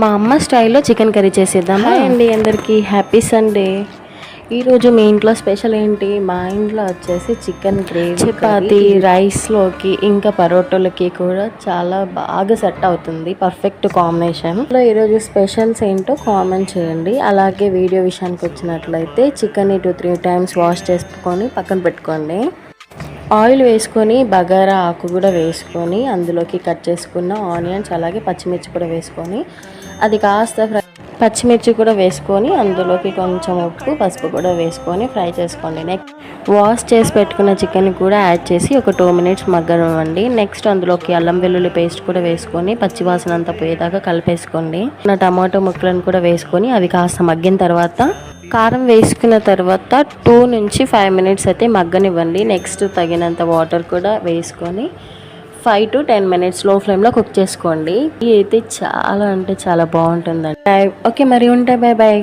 మా అమ్మ స్టైల్లో చికెన్ కర్రీ చేసేద్దాం. హాయ్ అండి, అందరికీ హ్యాపీ సండే. ఈరోజు మీ ఇంట్లో స్పెషల్ ఏంటి? మా ఇంట్లో వచ్చేసి చికెన్ గ్రేవీ, చపాతీ, రైస్లోకి ఇంకా పరోటాలకి కూడా చాలా బాగా సెట్ అవుతుంది. Perfect combination. ఈరోజు స్పెషల్స్ ఏంటో కామెంట్ చేయండి. అలాగే వీడియో విషయానికి వచ్చినట్లయితే చికెన్ని 2-3 టైమ్స్ వాష్ చేసుకొని పక్కన పెట్టుకోండి. ఆయిల్ వేసుకొని బగారా ఆకు కూడా వేసుకొని అందులోకి కట్ చేసుకున్న ఆనియన్స్ అలాగే పచ్చిమిర్చి కూడా వేసుకొని అది కాస్త పచ్చిమిర్చి కూడా వేసుకొని అందులోకి కొంచెం ఉప్పు పసుపు కూడా వేసుకొని ఫ్రై చేసుకోండి. నెక్స్ట్ వాష్ చేసి పెట్టుకున్న చికెన్ కూడా యాడ్ చేసి ఒక 2 మినిట్స్ మగ్గనివ్వండి. నెక్స్ట్ అందులోకి అల్లం వెల్లుల్లి పేస్ట్ కూడా వేసుకొని పచ్చివాసన అంతా పోయేదాకా కలిపేసుకోండి. టమాటో ముక్కలను కూడా వేసుకొని అవి కాస్త మగ్గిన తర్వాత కారం వేసుకున్న తర్వాత 2 నుంచి 5 మినిట్స్ అయితే మగ్గనివ్వండి. నెక్స్ట్ తగినంత వాటర్ కూడా వేసుకొని 5 to 10 మినిట్స్ లో ఫ్లేమ్లో కుక్ చేసుకోండి. ఇది అయితే చాలా అంటే చాలా బాగుంటుందండి. ఓకే, మరి ఉంటాయి. Bye bye.